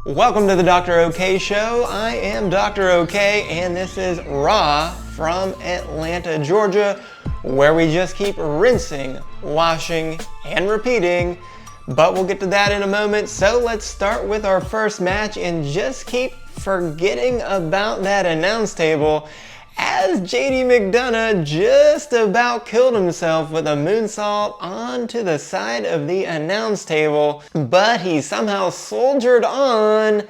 Welcome to the Doktor O'Kay Show. I am Doktor O'Kay, and this is Raw from Atlanta, Georgia, where we just keep rinsing, washing, and repeating. But we'll get to that in a moment, so let's start with our first match and just keep forgetting about that announce table, as JD McDonagh just about killed himself with a moonsault onto the side of the announce table, but he somehow soldiered on,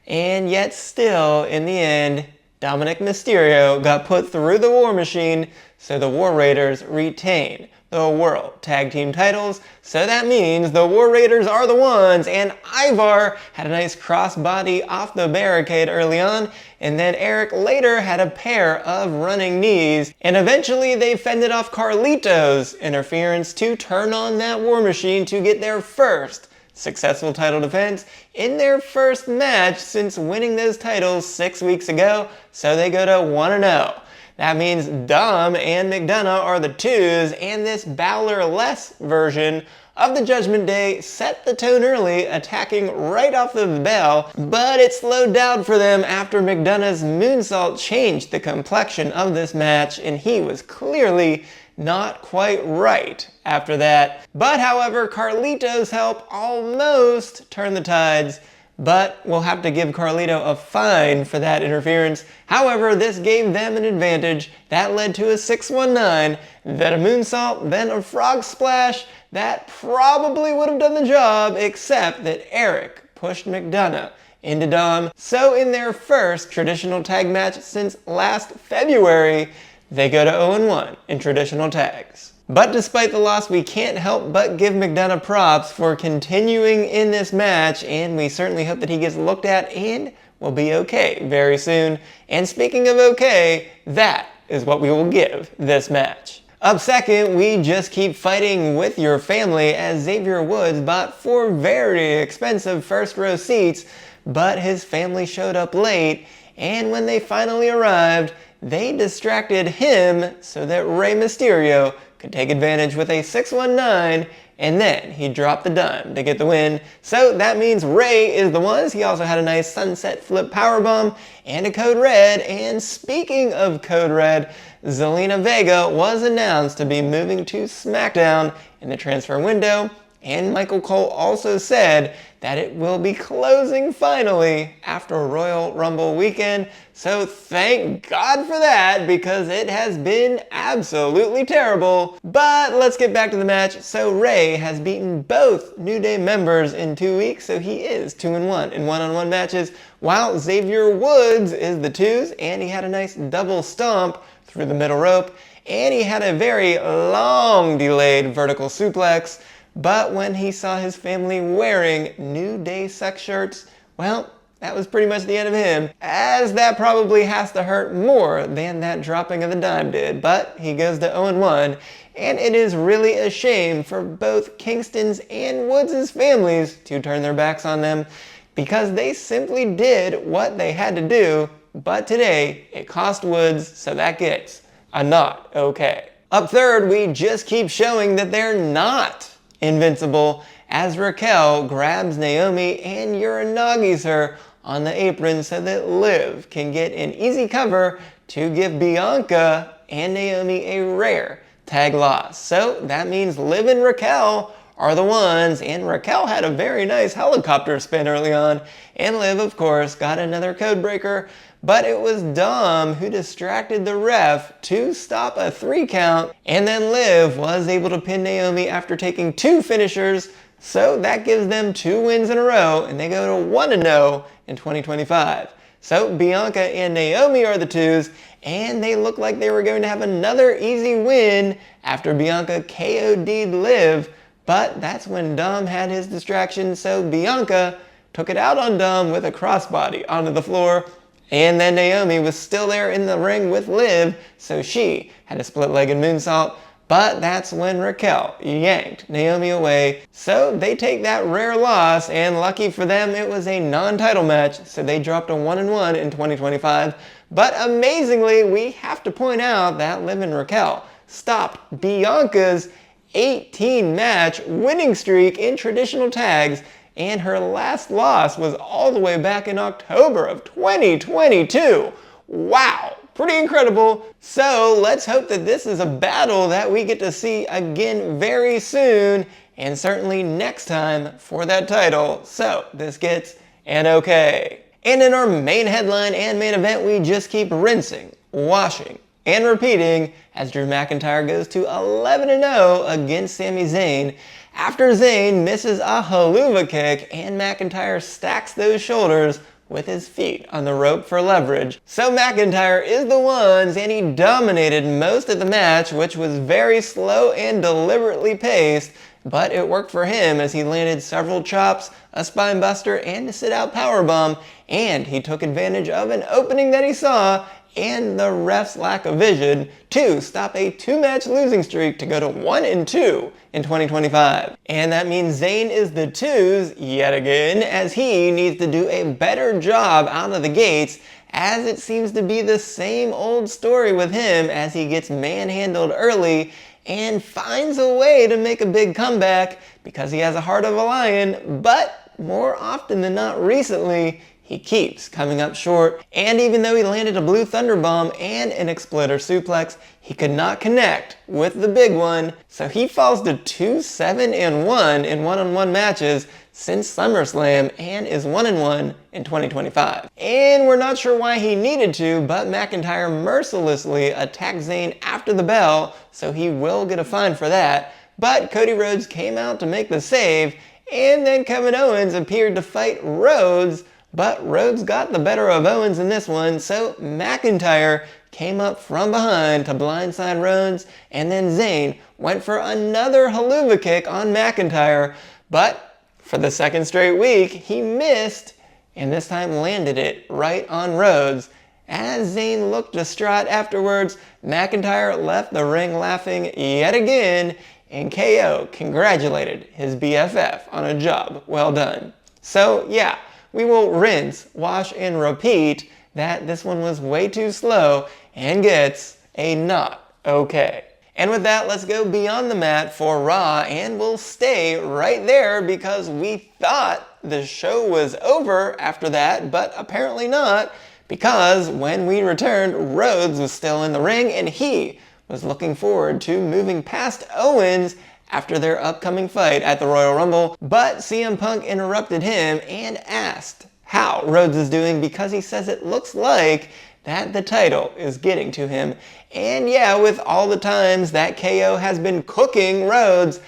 and yet still, in the end, Dominic Mysterio got put through the War Machine, so the War Raiders retain the World Tag Team titles. So that means the War Raiders are the ones, and Ivar had a nice crossbody off the barricade early on, and then Eric later had a pair of running knees, and eventually they fended off Carlito's interference to turn on that War Machine to get their first successful title defense in their first match since winning those titles 6 weeks ago, so they go to 1-0. That means Dom and McDonagh are the twos, and this Balor-less version of the Judgment Day set the tone early, attacking right off the bell, but it slowed down for them after McDonagh's moonsault changed the complexion of this match, and he was clearly not quite right after that. But however, Carlito's help almost turned the tides, but we'll have to give Carlito a fine for that interference. However, this gave them an advantage. That led to a 619, then a moonsault, then a frog splash. That probably would have done the job, except that Eric pushed McDonagh into Dom. So in their first traditional tag match since last February, they go to 0-1 in traditional tags. But despite the loss, we can't help but give McDonagh props for continuing in this match, and we certainly hope that he gets looked at and will be okay very soon. And speaking of okay, that is what we will give this match. Up second, we just keep fighting with your family, as Xavier Woods bought 4 very expensive first row seats, but his family showed up late, and when they finally arrived, they distracted him so that Rey Mysterio could take advantage with a 619, and then he dropped the dime to get the win. So that means Rey is the ones. He also had a nice sunset flip powerbomb and a code red. And speaking of code red, Zelina Vega was announced to be moving to SmackDown in the transfer window, and Michael Cole also said that it will be closing finally after Royal Rumble weekend. So thank God for that, because it has been absolutely terrible. But let's get back to the match. So Rey has beaten both New Day members in 2 weeks, so he is 2-1 in one-on-one matches, while Xavier Woods is the twos, and he had a nice double stomp through the middle rope, and he had a very long delayed vertical suplex. But when he saw his family wearing New Day sex shirts, well, that was pretty much the end of him, as that probably has to hurt more than that dropping of the dime did. But he goes to 0-1, and it is really a shame for both Kingston's and Woods' families to turn their backs on them, because they simply did what they had to do, but today it cost Woods, so that gets a not okay. Up third, we just keep showing that they're not invincible, as Raquel grabs Naomi and Uranagis her on the apron so that Liv can get an easy cover to give Bianca and Naomi a rare tag loss. So that means Liv and Raquel are the ones, and Raquel had a very nice helicopter spin early on, and Liv, of course, got another code breaker, but it was Dom who distracted the ref to stop a 3 count, and then Liv was able to pin Naomi after taking 2 finishers, so that gives them 2 wins in a row, and they go to 1-0 in 2025. So Bianca and Naomi are the twos, and they look like they were going to have another easy win after Bianca KO'd Liv, but that's when Dom had his distraction, so Bianca took it out on Dom with a crossbody onto the floor, and then Naomi was still there in the ring with Liv, so she had a split-legged moonsault, but that's when Raquel yanked Naomi away. So they take that rare loss, and lucky for them, it was a non-title match, so they dropped a 1-1 in 2025. But amazingly, we have to point out that Liv and Raquel stopped Bianca's 18-match winning streak in traditional tags and her last loss was all the way back in October of 2022. Wow, pretty incredible. So let's hope that this is a battle that we get to see again very soon, and certainly next time for that title. So this gets an okay. And in our main headline and main event, we just keep rinsing, washing, and repeating as Drew McIntyre goes to 11-0 against Sami Zayn after Zayn misses a haluva kick and McIntyre stacks those shoulders with his feet on the rope for leverage. So McIntyre is the ones, and he dominated most of the match, which was very slow and deliberately paced, but it worked for him as he landed several chops, a spine buster, and a sit-out powerbomb, and he took advantage of an opening that he saw and the ref's lack of vision to stop a 2-match losing streak to go to 1-2 in 2025. And that means Zayn is the 2s yet again, as he needs to do a better job out of the gates, as it seems to be the same old story with him as he gets manhandled early and finds a way to make a big comeback because he has a heart of a lion, but more often than not recently, he keeps coming up short, and even though he landed a blue thunder bomb and an exploder suplex, he could not connect with the big one, so he falls to 2-7-1 in one-on-one matches since SummerSlam and is 1-1 in 2025. And we're not sure why he needed to, but McIntyre mercilessly attacked Zayn after the bell, so he will get a fine for that, but Cody Rhodes came out to make the save, and then Kevin Owens appeared to fight Rhodes, but Rhodes got the better of Owens in this one, so McIntyre came up from behind to blindside Rhodes, and then Zayn went for another haluva kick on McIntyre, but for the second straight week, he missed, and this time landed it right on Rhodes. As Zayn looked distraught afterwards, McIntyre left the ring laughing yet again, and KO congratulated his BFF on a job well done. So yeah, we will rinse, wash, and repeat that this one was way too slow and gets a not okay. And with that, let's go beyond the mat for Raw, and we'll stay right there because we thought the show was over after that, but apparently not, because when we returned, Rhodes was still in the ring and he was looking forward to moving past Owens after their upcoming fight at the Royal Rumble, but CM Punk interrupted him and asked how Rhodes is doing because he says it looks like that the title is getting to him. And yeah, with all the times that KO has been cooking Rhodes,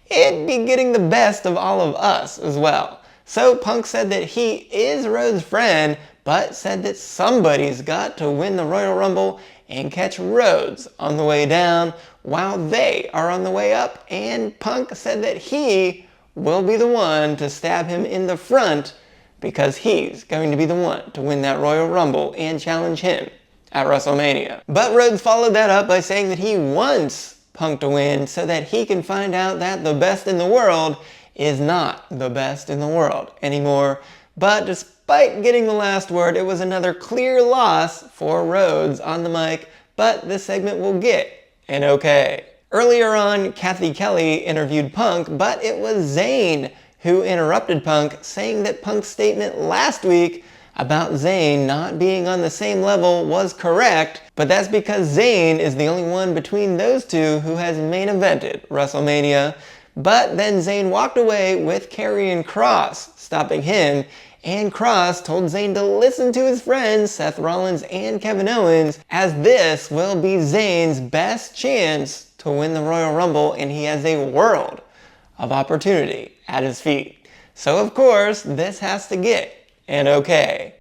it'd be getting the best of all of us as well. So Punk said that he is Rhodes' friend, but said that somebody's got to win the Royal Rumble and catch Rhodes on the way down while they are on the way up, and Punk said that he will be the one to stab him in the front because he's going to be the one to win that Royal Rumble and challenge him at WrestleMania. But Rhodes followed that up by saying that he wants Punk to win so that he can find out that the best in the world is not the best in the world anymore. But despite getting the last word, it was another clear loss for Rhodes on the mic, but this segment will get an okay. Earlier on, Kathy Kelly interviewed Punk, but it was Zayn who interrupted Punk, saying that Punk's statement last week about Zayn not being on the same level was correct, but that's because Zayn is the only one between those two who has main evented WrestleMania. But then Zayn walked away with Karrion Kross, stopping him, and Kross told Zayn to listen to his friends Seth Rollins and Kevin Owens, as this will be Zayn's best chance to win the Royal Rumble, and he has a world of opportunity at his feet. So of course, this has to get an okay.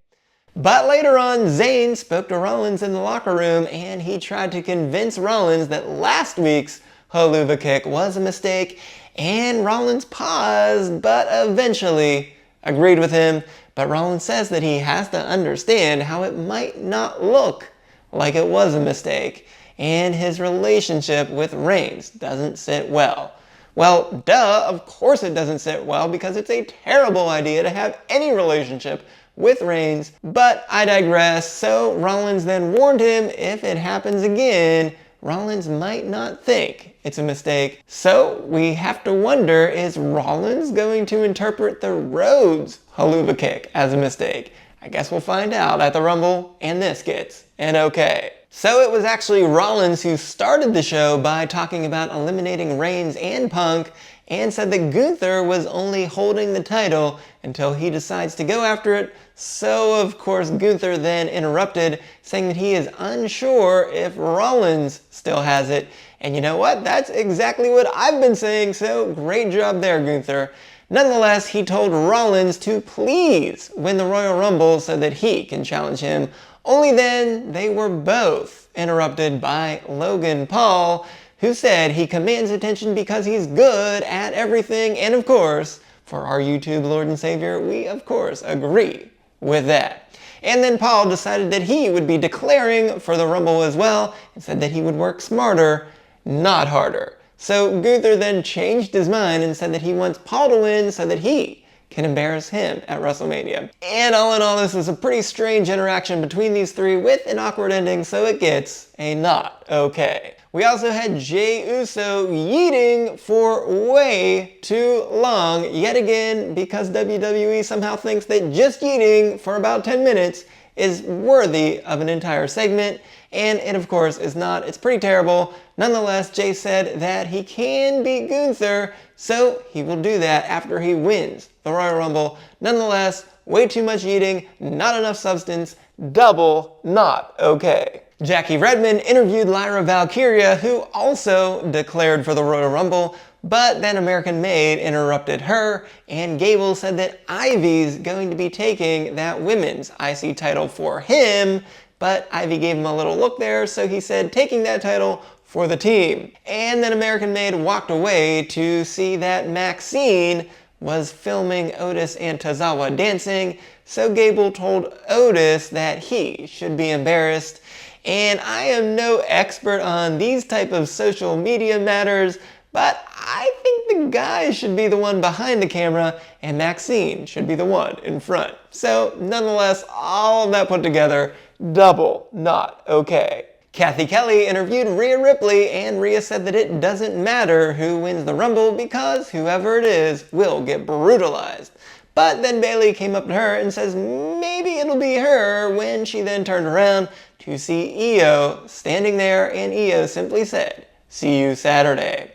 But later on, Zayn spoke to Rollins in the locker room, and he tried to convince Rollins that last week's haluva kick was a mistake, and Rollins paused, but eventually agreed with him. But Rollins says that he has to understand how it might not look like it was a mistake, and his relationship with Reigns doesn't sit well. Well, duh, of course it doesn't sit well, because it's a terrible idea to have any relationship with Reigns, but I digress. So Rollins then warned him if it happens again, Rollins might not think it's a mistake. So we have to wonder, is Rollins going to interpret the Rhodes haluva kick as a mistake? I guess we'll find out at the Rumble, and this gets an okay. So it was actually Rollins who started the show by talking about eliminating Reigns and Punk, and said that Gunther was only holding the title until he decides to go after it. So of course Gunther then interrupted, saying that he is unsure if Rollins still has it. And you know what? That's exactly what I've been saying, so great job there, Gunther. Nonetheless, he told Rollins to please win the Royal Rumble so that he can challenge him. Only then they were both interrupted by Logan Paul, who said he commands attention because he's good at everything. And of course, for our YouTube Lord and Savior, we of course agree with that. And then Paul decided that he would be declaring for the Rumble as well, and said that he would work smarter, not harder. So Gunther then changed his mind and said that he wants Paul to win so that he can embarrass him at WrestleMania. And all in all, this was a pretty strange interaction between these three with an awkward ending, so it gets a not okay. We also had Jey Uso yeeting for way too long, yet again, because WWE somehow thinks that just yeeting for about 10 minutes is worthy of an entire segment, and it of course is not. It's pretty terrible. Nonetheless, Jey said that he can beat Gunther, so he will do that after he wins the Royal Rumble. Nonetheless, way too much eating, not enough substance, double not okay. Jackie Redmond interviewed Lyra Valkyria, who also declared for the Royal Rumble, but then American Made interrupted her, and Gable said that Ivy's going to be taking that women's IC title for him, but Ivy gave him a little look there, so he said taking that title for the team. And then American Made walked away to see that Maxine was filming Otis and Tozawa dancing, so Gable told Otis that he should be embarrassed. And I am no expert on these type of social media matters, but I think the guy should be the one behind the camera and Maxine should be the one in front. So nonetheless, all of that put together, double not okay. Kathy Kelly interviewed Rhea Ripley, and Rhea said that it doesn't matter who wins the Rumble because whoever it is will get brutalized. But then Bayley came up to her and says maybe it'll be her, when she then turned around to see Io standing there, and Io simply said, "See you Saturday."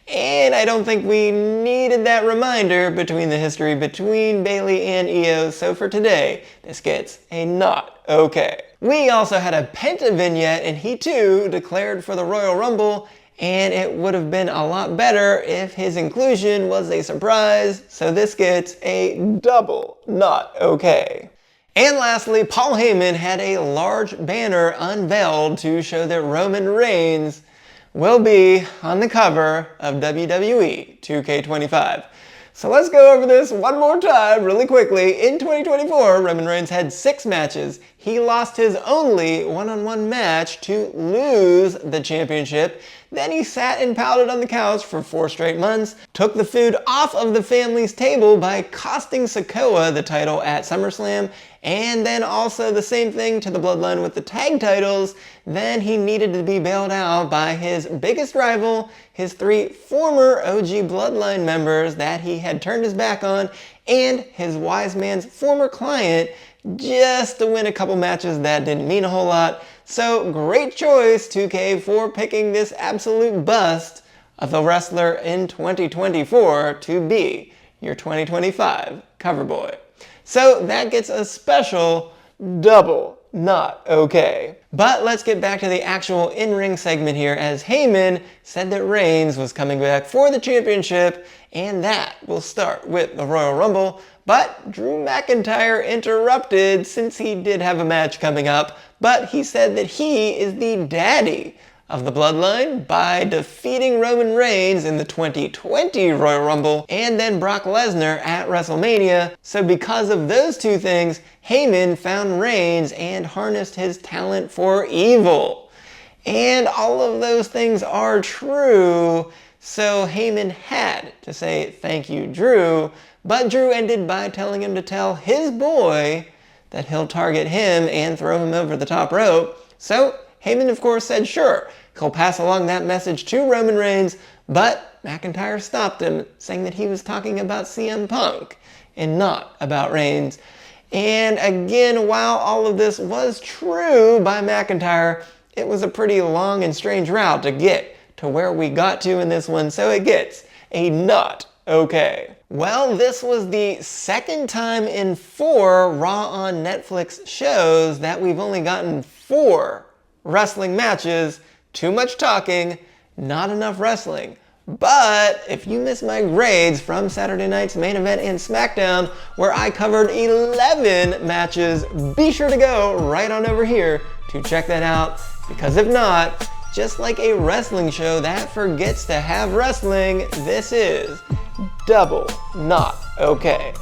And I don't think we needed that reminder between the history between Bayley and Io, so for today, this gets a not okay. We also had a Penta vignette, and he too declared for the Royal Rumble, and it would have been a lot better if his inclusion was a surprise, so this gets a double not okay. And lastly, Paul Heyman had a large banner unveiled to show that Roman Reigns will be on the cover of WWE 2K25. So let's go over this one more time really quickly. In 2024, Roman Reigns had 6 matches. He lost his only one-on-one match to lose the championship. Then he sat and pouted on the couch for 4 straight months, took the food off of the family's table by costing Sikoa the title at SummerSlam, and then also the same thing to the Bloodline with the tag titles. Then he needed to be bailed out by his biggest rival, his 3 former OG Bloodline members that he had turned his back on, and his wise man's former client, just to win a couple matches that didn't mean a whole lot. So great choice, 2K, for picking this absolute bust of a wrestler in 2024 to be your 2025 cover boy. So that gets a special double not okay. But let's get back to the actual in-ring segment here, as Heyman said that Reigns was coming back for the championship, and that will start with the Royal Rumble. But Drew McIntyre interrupted, since he did have a match coming up, but he said that he is the daddy of the Bloodline by defeating Roman Reigns in the 2020 Royal Rumble and then Brock Lesnar at WrestleMania. So because of those two things, Heyman found Reigns and harnessed his talent for evil. And all of those things are true, so Heyman had to say thank you, Drew, but Drew ended by telling him to tell his boy that he'll target him and throw him over the top rope. So Heyman, of course, said sure. he'll pass along that message to Roman Reigns, but McIntyre stopped him, saying that he was talking about CM Punk and not about Reigns. And again, while all of this was true by McIntyre, it was a pretty long and strange route to get to where we got to in this one, so it gets a not okay. Well, this was the second time in 4 Raw on Netflix shows that we've only gotten 4 wrestling matches. Too much talking, not enough wrestling. But if you missed my grades from Saturday night's main event and SmackDown, where I covered 11 matches, be sure to go right on over here to check that out. Because if not, just like a wrestling show that forgets to have wrestling, this is double not okay.